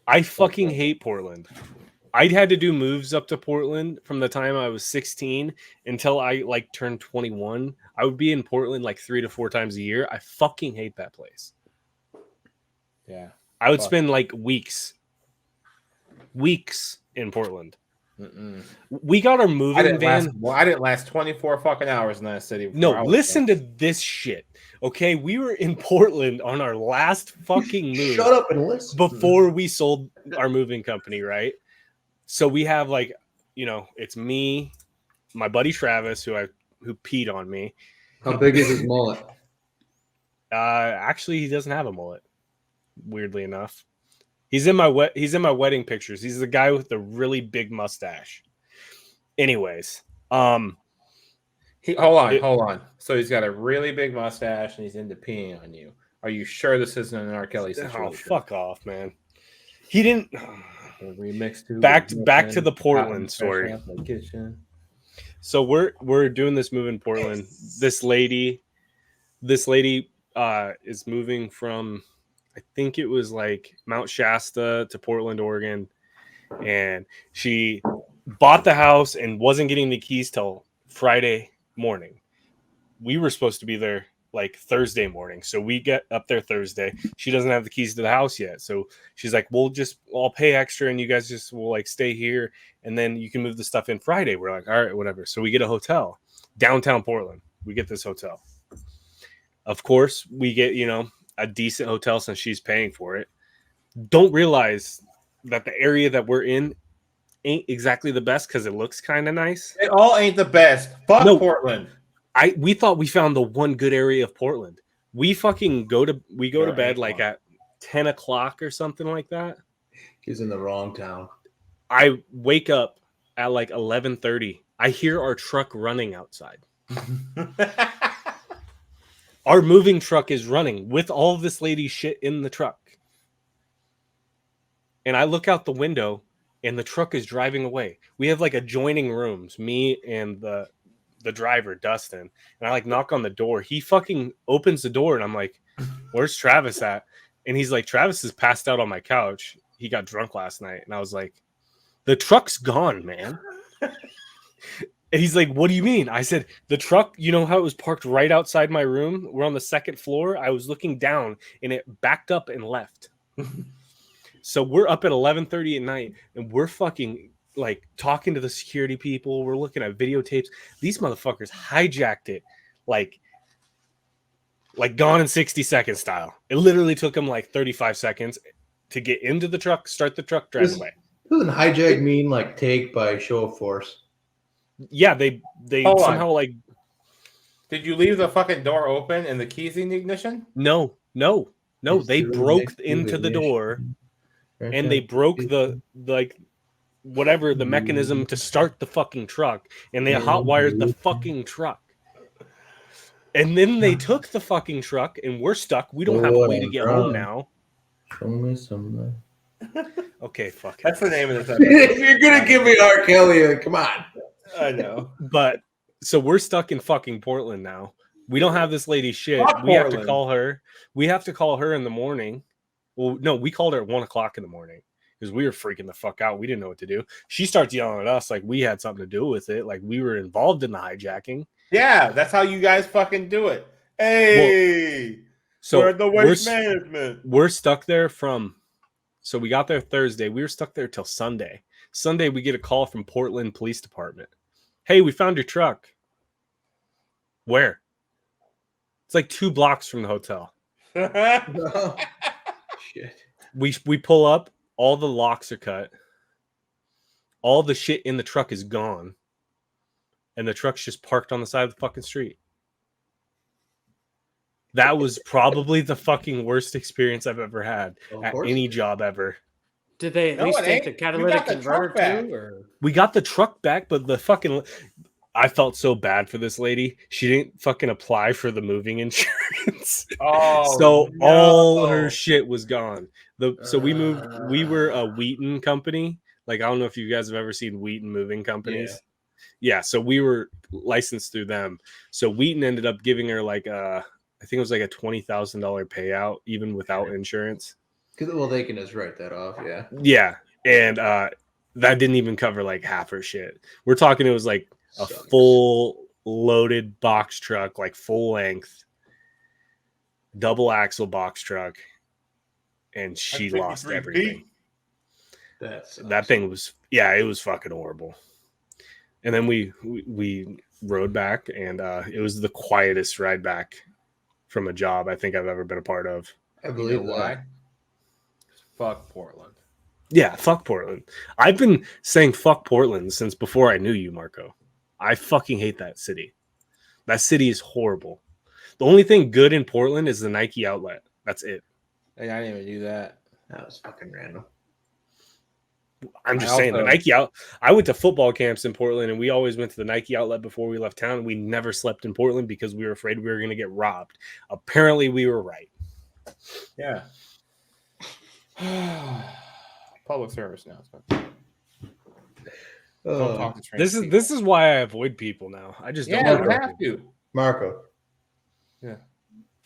I fucking hate Portland. I'd had to do moves up to Portland from the time I was 16 until I like turned 21. I would be in Portland like 3 to 4 times a year. I fucking hate that place. Yeah. I would Fuck. spend like weeks in Portland. Mm-mm. We got our moving van. I didn't last 24 fucking hours in that city. No, listen to this shit. Okay, we were in Portland on our last fucking move. Shut up and listen. Before we sold our moving company, right? So we have like, it's me, my buddy Travis, who peed on me. How big is his mullet? Actually, he doesn't have a mullet. Weirdly enough, he's in my wedding pictures. He's the guy with the really big mustache. Anyways, hold on. So he's got a really big mustache and he's into peeing on you. Are you sure this isn't an R. Kelly situation? Oh, fuck off, man. He didn't. Remix to Back to the Portland story. So we're doing this move in Portland. This lady is moving from, I think it was like Mount Shasta to Portland, Oregon, and she bought the house and wasn't getting the keys till Friday morning. We were supposed to be there like Thursday morning, so we get up there Thursday. She doesn't have the keys to the house yet, so she's like, I'll pay extra and you guys just will like stay here and then you can move the stuff in Friday. We're like, all right, whatever. So we get a hotel downtown Portland. We get this hotel. Of course, we get a decent hotel since she's paying for it. Don't realize that the area that we're in ain't exactly the best because it looks kind of nice. It all ain't the best. Fuck No. Portland. We thought we found the one good area of Portland. We fucking go to bed like at 10 o'clock or something like that. He's in the wrong town. I wake up at like 11:30. I hear our truck running outside. Our moving truck is running with all of this lady's shit in the truck. And I look out the window and the truck is driving away. We have like adjoining rooms, me and the driver, Dustin. And I like knock on the door. He fucking opens the door and I'm like, where's Travis at? And he's like, Travis is passed out on my couch. He got drunk last night. And I was like, the truck's gone, man. And he's like, what do you mean? I said, the truck, you know how it was parked right outside my room? We're on the second floor. I was looking down and it backed up and left. So we're up at 11:30 at night and we're fucking like talking to the security people. We're looking at videotapes. These motherfuckers hijacked it like Gone in 60 Seconds style. It literally took them like 35 seconds to get into the truck, start the truck, drive away. Doesn't hijack mean like take by show of force? Yeah, they Hold somehow on. like Did you leave the fucking door open and the keys in the ignition? no. It's They really broke next to into the ignition. door Right and there. they broke the like whatever the mechanism to start the fucking truck and they hotwired the fucking truck. And then they took the fucking truck and we're stuck. We don't have a way to get home now. Show me some. Okay, fuck it. That's the name of this If episode. you're gonna give me R. Kelly, come on. I know. But so we're stuck in fucking Portland now. We don't have this lady's shit. Fuck We have to Portland. call her. We have to call her in the morning. Well, no, we called her at 1 o'clock in the morning because we were freaking the fuck out. We didn't know what to do. She starts yelling at us like we had something to do with it, like we were involved in the hijacking. Yeah, that's how you guys fucking do it. Hey, So we're the waste management. we're stuck there so we got there Thursday. We were stuck there till Sunday. Sunday, we get a call from Portland Police Department. Hey, we found your truck. Where? It's like 2 blocks from the hotel. Shit. We pull up, all the locks are cut. All the shit in the truck is gone. And the truck's just parked on the side of the fucking street. That was probably the fucking worst experience I've ever had Of at course any it is. job ever. Did they at No, least it take the ain't. catalytic We got the truck converter back. too? Or We got the truck back, but the fucking I felt so bad for this lady. She didn't fucking apply for the moving insurance. Oh, So no. all her shit was gone. So we moved. We were a Wheaton company. Like, I don't know if you guys have ever seen Wheaton moving companies. Yeah. So we were licensed through them. So Wheaton ended up giving her like I think it was like a $20,000 payout, even without insurance. Well, they can just write that off. Yeah. Yeah. And that didn't even cover like half her shit. We're talking, it was like a Sucks. full loaded box truck, like full length, double axle box truck. And she lost everything. That thing was, it was fucking horrible. And then we rode back, and it was the quietest ride back from a job I think I've ever been a part of. I You believe know that. why? Fuck Portland. Yeah, fuck Portland. I've been saying fuck Portland since before I knew you, Marco. I fucking hate that city. That city is horrible. The only thing good in Portland is the Nike outlet. That's it. Hey, I didn't even do that. That was fucking random. I'm just I saying the also- Nike out. I went to football camps in Portland, and we always went to the Nike outlet before we left town. We never slept in Portland because we were afraid we were going to get robbed. Apparently, we were right. Yeah. Public service announcement. Don't talk to strangers. This is why I avoid people now. I just don't Yeah, want you to. have to. Marco. Yeah.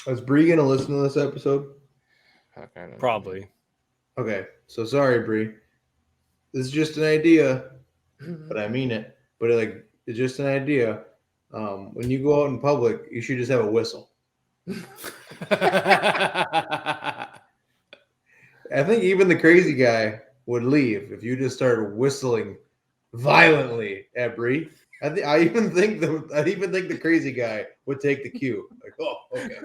Is Bree gonna listen to this episode? Fuck, I don't know. Probably. Okay, so sorry, Bree. This is just an idea, but I mean it. But it's just an idea. When you go out in public, you should just have a whistle. I think even the crazy guy would leave if you just started whistling violently at Bree. I even think the crazy guy would take the cue. Like, oh, okay,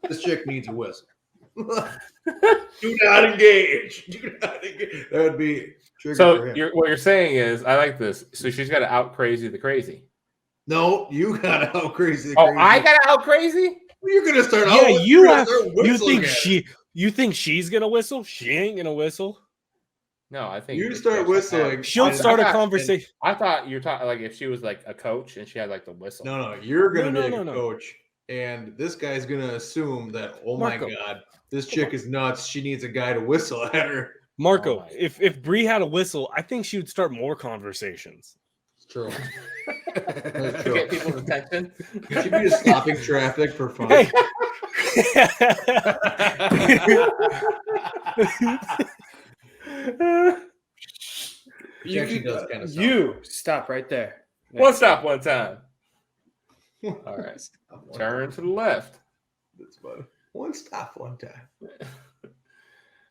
this chick needs a whistle. Do not engage. Do not engage. That would be trigger for So him. what you're saying is, I like this. So she's got to out crazy the crazy. No, you gotta out crazy. Oh, I got to out crazy? You're gonna start. Yeah, you gonna have. start You whistling think at her. you think she's gonna whistle? She ain't gonna whistle. No, I think You start whistling. She'll start a thought- conversation. I thought you were talking like if she was like a coach and she had like the whistle. No, you're gonna No, be no, a no. coach, and this guy's gonna assume that. Oh Marco. my god, this chick is nuts. She needs a guy to whistle at her. Marco, Oh my if Bree had a whistle, I think she would start more conversations. It's true. To get people's attention. You should be just stopping traffic for fun. Hey. She actually does kind of. You stop right there. One stop one time. All right. Turn to the left. That's funny. One stop, one time.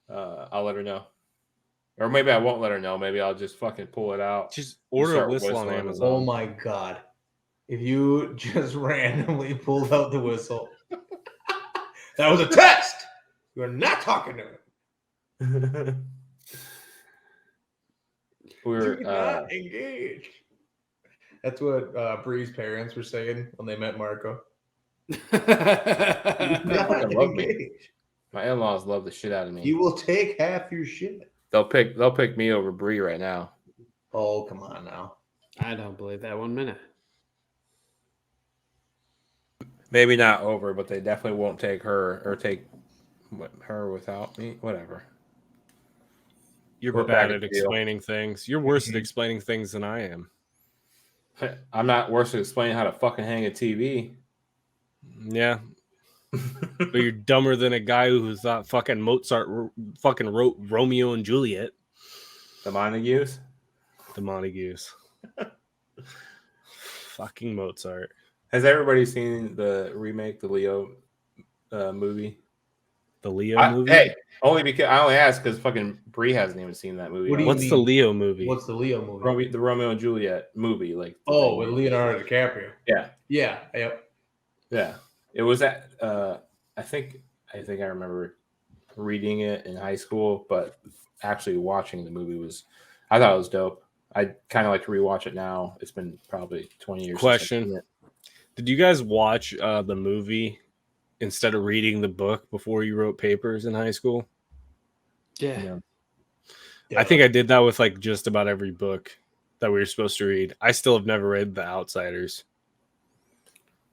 I'll let her know. Or maybe I won't let her know. Maybe I'll just fucking pull it out. Just order a Start whistle on whistling. Amazon. Oh my god! If you just randomly pulled out the whistle, that was a test. You are not talking to him. We're Do not engage. That's what Bree's parents were saying when they met Marco. they fucking love me. Engage. My in-laws love the shit out of me. He will take half your shit. They'll pick me over Bree right now. Oh, come on now. I don't believe that 1 minute. Maybe not over, but they definitely won't take her or take her without me. Whatever. You're We're bad back at at the deal. explaining things. You're worse at explaining things than I am. I'm not worse at explaining how to fucking hang a TV. Yeah. But you're dumber than a guy who thought fucking Mozart fucking wrote Romeo and Juliet. The Montagues. The Montagues. Fucking Mozart. Has everybody seen the remake, the Leo movie? The Leo movie? Hey, only because I only asked because fucking Bree hasn't even seen that movie. What do you What's mean? the Leo movie? What's the Leo movie? The Romeo and Juliet movie? Like Oh, with Leonardo DiCaprio. Yeah. Yeah. Yep. Yeah, it was at. I think I remember reading it in high school, but actually watching the movie I thought it was dope. I kind of like to rewatch it now. It's been probably 20 years. Question: Did you guys watch the movie instead of reading the book before you wrote papers in high school. Yeah. I think I did that with like just about every book that we were supposed to read. I still have never read The Outsiders.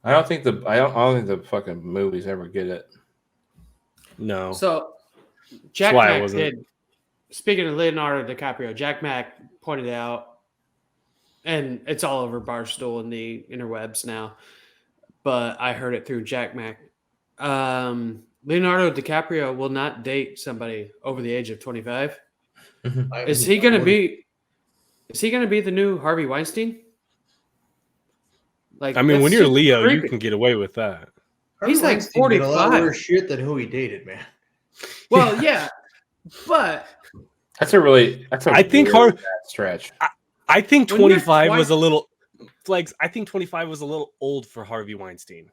I don't think the fucking movies ever get it. No. So Jack That's why I Mack wasn't- did. Speaking of Leonardo DiCaprio, Jack Mack pointed out, and it's all over Barstool and the interwebs now, but I heard it through Jack Mack. Leonardo DiCaprio will not date somebody over the age of 25. Is he going to be the new Harvey Weinstein? Like, I mean, when that's you're just Leo, you creepy. can get away with that. He's like Weinstein did a lot 45. worse shit than who he dated, man. Well, yeah, but That's a I think bad stretch. I think When you're 25 was twice- a little Flex. I think 25 was a little old for Harvey Weinstein.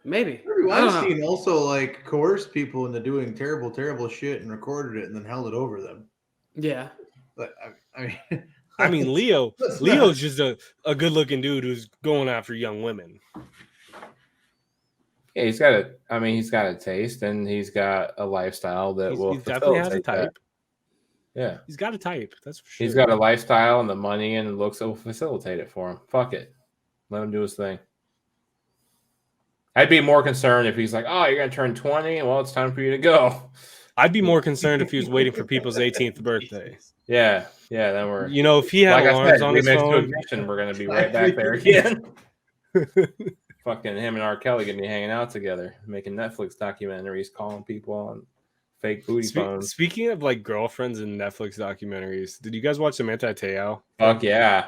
maybe. Harvey I don't know. Weinstein also like coerced people into doing terrible, terrible shit and recorded it and then held it over them. Yeah. But I mean, I mean, Leo's just a good-looking dude who's going after young women. Yeah, he's got a taste and he's got a lifestyle that He's, will he definitely has a facilitate that. type. Yeah. He's got a type. That's for sure. He's got a lifestyle and the money and the looks that will facilitate it for him. Fuck it. Let him do his thing. I'd be more concerned if he's like, oh, you're going to turn 20? Well, it's time for you to go. I'd be more concerned if he was waiting for people's 18th birthday. Yeah. Yeah, then we're... You know, if he had like I alarms said, on we his mixed to phone. ignition, we're going to be right back there again. Fucking him and R. Kelly going to be hanging out together, making Netflix documentaries, calling people on fake booty phones. Speaking of like girlfriends and Netflix documentaries, did you guys watch Samantha Te'o? Fuck yeah.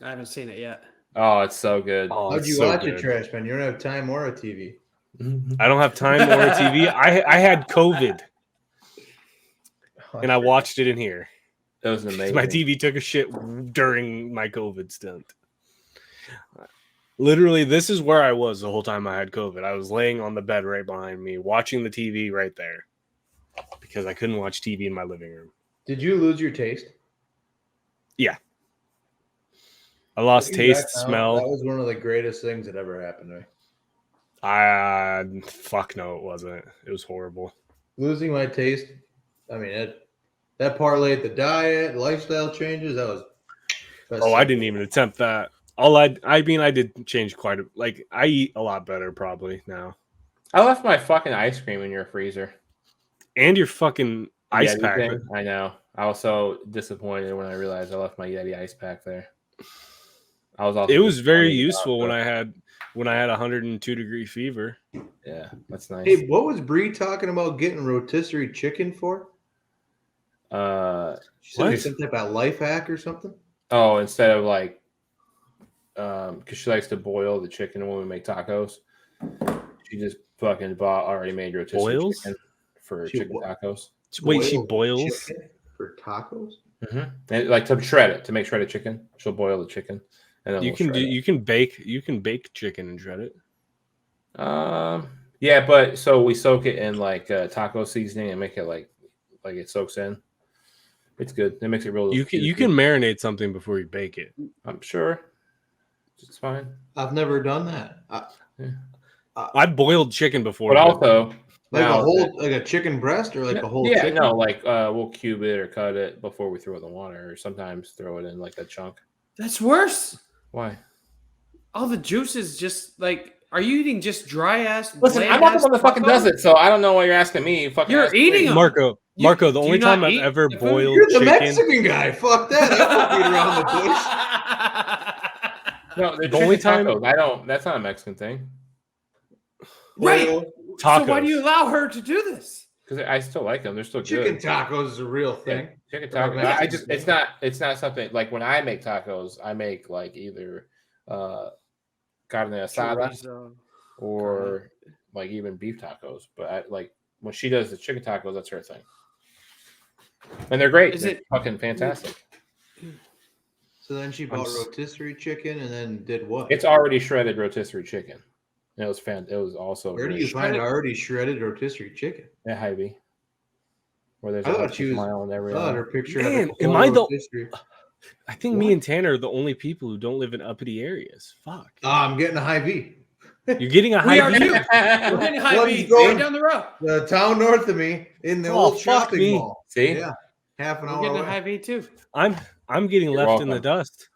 I haven't seen it yet. Oh, it's so good. Oh, how'd it's you so watch good. it, Trash Man? You don't have time or a TV. I don't have time or a TV. I had COVID and I watched it in here. That was amazing. My TV took a shit during my COVID stint. Literally, this is where I was the whole time I had COVID. I was laying on the bed right behind me, watching the TV right there because I couldn't watch TV in my living room. Did you lose your taste? I lost Looking taste, back now, smell. That was one of the greatest things that ever happened to me. Fuck no, it wasn't. It was horrible. Losing my taste. I mean, that parlayed the diet, lifestyle changes. That was. Oh, I didn't even attempt that. I did change quite I eat a lot better probably now. I left my fucking ice cream in your freezer. And your fucking ice Yeti pack. thing. I know. I was so disappointed when I realized I left my Yeti ice pack there. I was also It was very disappointed useful about when I had 102-degree fever. Yeah, that's nice. Hey, what was Bree talking about getting rotisserie chicken for? She said it was some type of life hack or something. Oh, instead of like, because she likes to boil the chicken when we make tacos. She just fucking bought already made rotisserie Boils? chicken for She chicken tacos. Wait, she Boiled boils? chicken for tacos? Mm-hmm. And like to shred it, to make shredded chicken. She'll boil the chicken, and then You we'll can shred it. you can bake chicken and shred it. Yeah, but so we soak it in like taco seasoning and make it like it soaks in. It's good. It makes it real. You can marinate something before you bake it. I'm sure. It's fine. I've never done that. I boiled chicken before. But also, Like now a whole, like a chicken breast or like a whole yeah, chicken? no, like we'll cube it or cut it before we throw it in the water, or sometimes throw it in like a chunk. That's worse. Why? All the juices just like. Are you eating just dry ass? Listen, I'm bland not the ass one that fucking taco? does it, so I don't know why you're asking me. You fucking You're ask me. eating them. Marco, You- the do only you time not I've eat ever the food? boiled You're the chicken. Mexican guy. Fuck that. I don't beat around the bush. No, the only chicken time- tacos. I don't. That's not a Mexican thing. Right. Boil Tacos. So why do you allow her to do this? Because I still like them. They're still chicken good. tacos is a real thing. Yeah, chicken tacos. I just it's not something like when I make tacos, I make like either carne asada Chorizo. or like even beef tacos. But I like when she does the chicken tacos, that's her thing. And they're great. Is They're it- fucking fantastic? So then she bought rotisserie chicken and then did what? It's already shredded rotisserie chicken. And it was It was also Where do really you find already shredded rotisserie chicken? at Hy-Vee, where there's I a thought half she was- mile in every I thought aisle. her picture Man, had a am full I the- rotisserie. I think me and Tanner are the only people who don't live in uppity areas. Fuck. I'm getting a Hy-Vee. You're getting a We are high too. V. We're getting high One's V going- right down the road. The town north of me in the Oh, old fuck shopping me. mall. See? Yeah, half an We're hour getting a away. high V too. I'm getting You're left in the welcome. dust.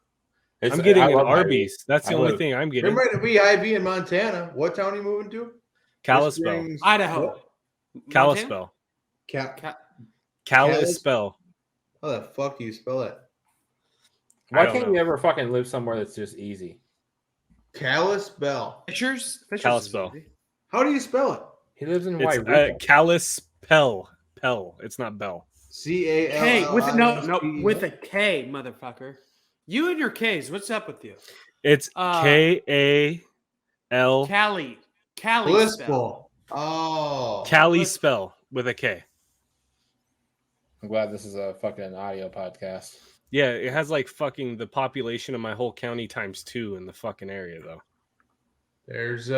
It's- I'm getting I an love Hy-Vee. Arby's. That's the I only live- thing I'm There getting. might be IV in Montana. What town are you moving to? Kalispell. Springs- Idaho. what? Kalispell. Ca- Kalispell. How the fuck do you spell that? I Why don't can't know. you ever fucking live somewhere that's just easy? Kalispell. Fishers? Kalispell. How do you spell it? He lives in It's White Rico. Kalispell. Pell. It's not Bell. C-A-L. K with no with a K, motherfucker. You and your K's. What's up with you? It's Cali. K-A-L. Cali spell. Kalispell. Oh. Kalispell with a K. I'm glad this is a fucking audio podcast. Yeah, it has like fucking the population of my whole county times 2 in the fucking area though. There's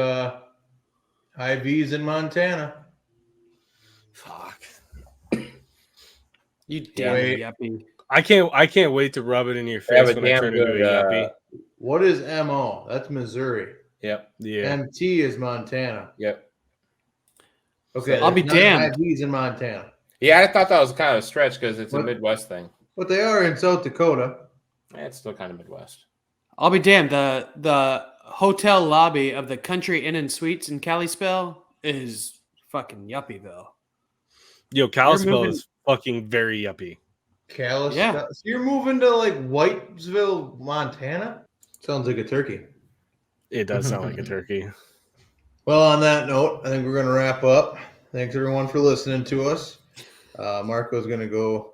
IVs in Montana. Fuck. You damn Wait. yuppie. I can't wait to rub it in your They have face a when I damn turn into a good, yuppie. What is MO? That's Missouri. Yep. Yeah. MT is Montana. Yep. Okay. I'll be there's none damned. IVs in Montana. Yeah, I thought that was kind of a stretch because it's a What? Midwest thing. But they are in South Dakota. It's still kind of Midwest. I'll be damned. The hotel lobby of the Country Inn and Suites in Kalispell is fucking Yuppieville. Yo, Kalispell moving- is fucking very yuppie. Kalispell. Yeah. So you're moving to like Whitesville, Montana? Sounds like a turkey. It does sound like a turkey. Well, on that note, I think we're going to wrap up. Thanks everyone for listening to us. Marco's going to go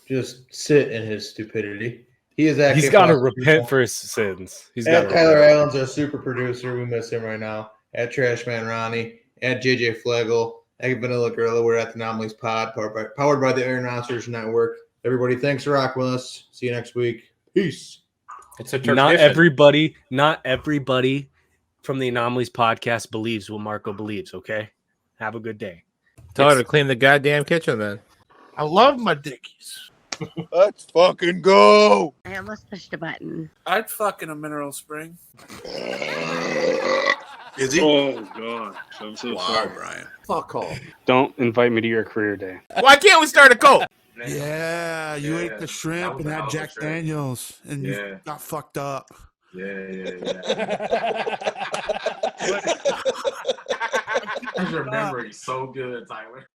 just sit in his stupidity. He is actually He's got to repent for his sins. He's got At to Tyler repent. Allen's our super producer. We miss him right now. At Trashman Ronnie. At JJ Flegel. At Vanilla Gorilla. We're at the Anomalies Pod, powered by the Iron Monsters Network. Everybody, thanks for rocking with us. See you next week. Peace. It's a tradition. Not everybody from the Anomalies podcast believes what Marco believes, okay? Have a good day. Tell her to clean the goddamn kitchen then. I love my dickies. Let's fucking go. I almost pushed a button. I'd fuck in a mineral spring. Is he? Oh god, I'm so sorry. Brian. Fuck off. Don't invite me to your career day. Why can't we start a cult? Yeah, you ate the shrimp and had Jack Daniels, and Yeah. you got fucked up. Yeah. I remember so good, Tyler.